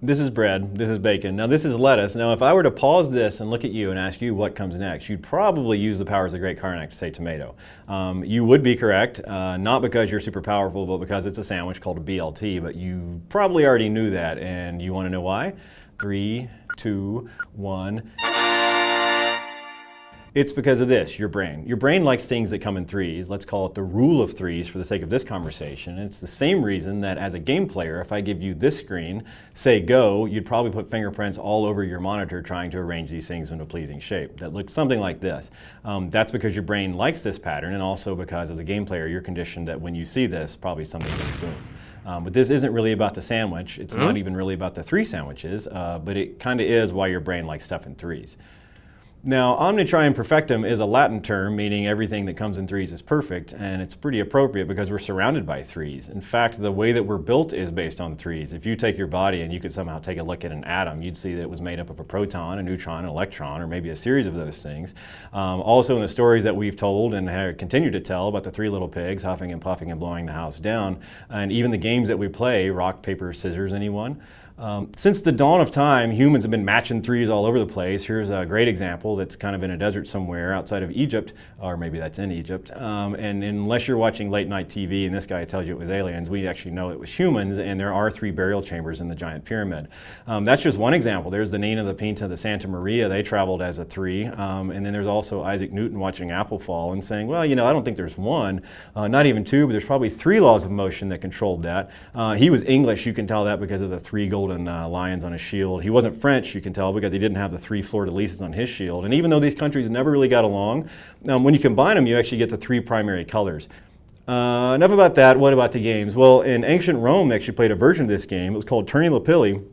This is bread, this is bacon, now this is lettuce. Now if I were to pause this and look at you and ask you what comes next, you'd probably use the powers of Great Karnak to say tomato. You would be correct, not because you're super powerful, but because it's a sandwich called a BLT, but you probably already knew that, and you want to know why? 3, 2, 1. It's because of this, your brain. Your brain likes things that come in threes. Let's call it the rule of threes for the sake of this conversation. And it's the same reason that as a game player, if I give you this screen, say go, you'd probably put fingerprints all over your monitor trying to arrange these things into a pleasing shape that looks something like this. That's because your brain likes this pattern, and also because as a game player, you're conditioned that when you see this, probably something goes boom. But this isn't really about the sandwich. It's not even really about the 3 sandwiches, but it kind of is why your brain likes stuff in threes. Now, omnitrium perfectum is a Latin term meaning everything that comes in threes is perfect, and it's pretty appropriate because we're surrounded by threes. In fact, the way that we're built is based on threes. If you take your body and you could somehow take a look at an atom, you'd see that it was made up of a proton, a neutron, an electron, or maybe a series of those things. Also in the stories that we've told and continue to tell about the 3 little pigs huffing and puffing and blowing the house down, and even the games that we play, rock, paper, scissors, anyone? Since the dawn of time, humans have been matching threes all over the place. Here's a great example that's kind of in a desert somewhere outside of Egypt, or maybe that's in Egypt. And unless you're watching late night TV and this guy tells you it was aliens, we actually know it was humans, and there are 3 burial chambers in the giant pyramid. That's just one example. There's the Nina, the Pinta, the Santa Maria. They traveled as a 3. And then there's also Isaac Newton watching Apple fall and saying, well, you know, I don't think there's 1, not even 2, but there's probably 3 laws of motion that controlled that. He was English. You can tell that because of the 3 golden lions on his shield. He wasn't French, you can tell, because he didn't have the 3 fleur-de-lises on his shield. And even though these countries never really got along, when you combine them, you actually get the 3 primary colors. Enough about that. What about the games? Well, in ancient Rome, they actually played a version of this game. It was called Turni Lapilli.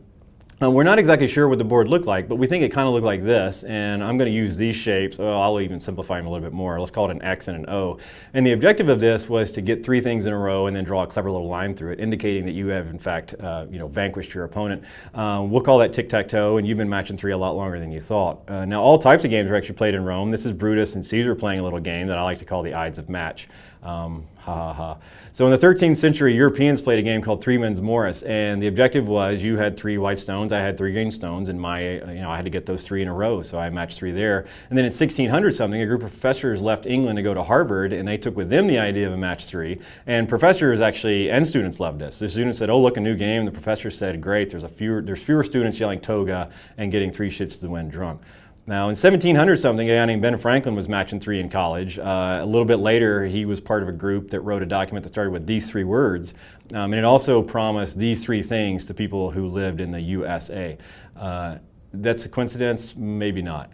We're not exactly sure what the board looked like, but we think it kind of looked like this, and I'm going to use these shapes. I'll even simplify them a little bit more. Let's call it an X and an O. And the objective of this was to get 3 things in a row and then draw a clever little line through it, indicating that you have, in fact, vanquished your opponent. We'll call that tic-tac-toe, and you've been matching 3 a lot longer than you thought. Now, all types of games are actually played in Rome. This is Brutus and Caesar playing a little game that I like to call the Ides of Match. So in the 13th century, Europeans played a game called Three Men's Morris, and the objective was you had 3 white stones, I had 3 green stones, and I had to get those 3 in a row, so I matched 3 there. And then in 1600 something, a group of professors left England to go to Harvard, and they took with them the idea of a match 3. And professors actually and students loved this. The students said, "Oh, look, a new game." The professor said, "Great, there's fewer students yelling toga and getting 3 shits to the wind drunk." Now, in 1700 something, a guy named Ben Franklin was matching 3 in college. A little bit later, he was part of a group that wrote a document that started with these 3 words, and it also promised these 3 things to people who lived in the USA. That's a coincidence? Maybe not.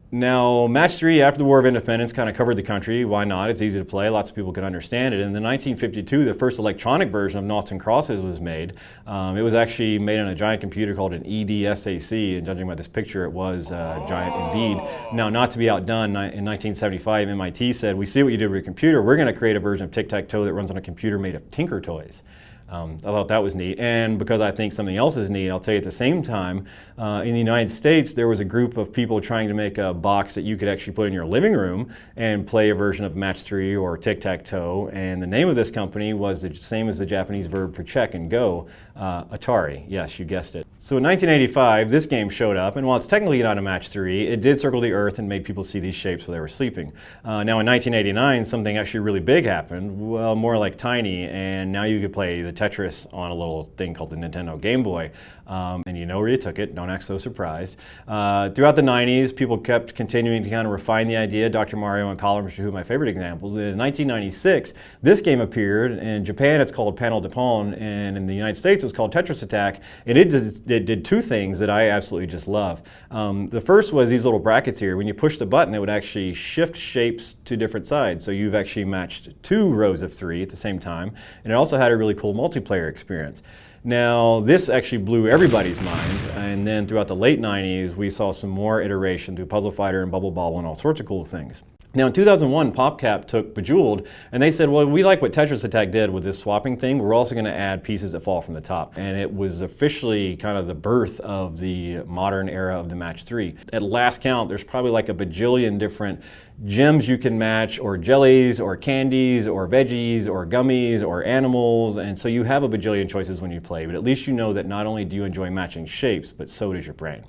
Now, match 3 after the War of Independence kind of covered the country. Why not? It's easy to play. Lots of people can understand it. And in 1952, the first electronic version of Noughts and Crosses was made. It was actually made on a giant computer called an EDSAC, and judging by this picture, it was giant indeed. Now, not to be outdone, in 1975, MIT said, "We see what you did with your computer. We're going to create a version of tic-tac-toe that runs on a computer made of Tinker Toys." I thought that was neat, and because I think something else is neat, I'll tell you at the same time, in the United States, there was a group of people trying to make a box that you could actually put in your living room and play a version of Match 3 or Tic-Tac-Toe, and the name of this company was the same as the Japanese verb for check and go, Atari. Yes, you guessed it. So in 1985, this game showed up, and while it's technically not a Match 3, it did circle the Earth and made people see these shapes while they were sleeping. Now in 1989, something actually really big happened, well, more like tiny, and now you could play the Tetris on a little thing called the Nintendo Game Boy, and you know where you took it, don't act so surprised. Throughout the 90s, people kept continuing to kind of refine the idea. Dr. Mario and Columns are 2 of my favorite examples. And in 1996, this game appeared. In Japan, it's called Panel de Pon, and in the United States, it was called Tetris Attack, and it did 2 things that I absolutely just love. The first was these little brackets here. When you push the button, it would actually shift shapes to different sides, so you've actually matched 2 rows of 3 at the same time, and it also had a really cool multiplayer experience. Now, this actually blew everybody's mind, and then throughout the late 90s, we saw some more iteration through Puzzle Fighter and Bubble Bobble and all sorts of cool things. Now in 2001, PopCap took Bejeweled and they said, well, we like what Tetris Attack did with this swapping thing. We're also going to add pieces that fall from the top. And it was officially kind of the birth of the modern era of the match 3. At last count, there's probably like a bajillion different gems you can match, or jellies, or candies, or veggies, or gummies, or animals. And so you have a bajillion choices when you play, but at least you know that not only do you enjoy matching shapes, but so does your brain.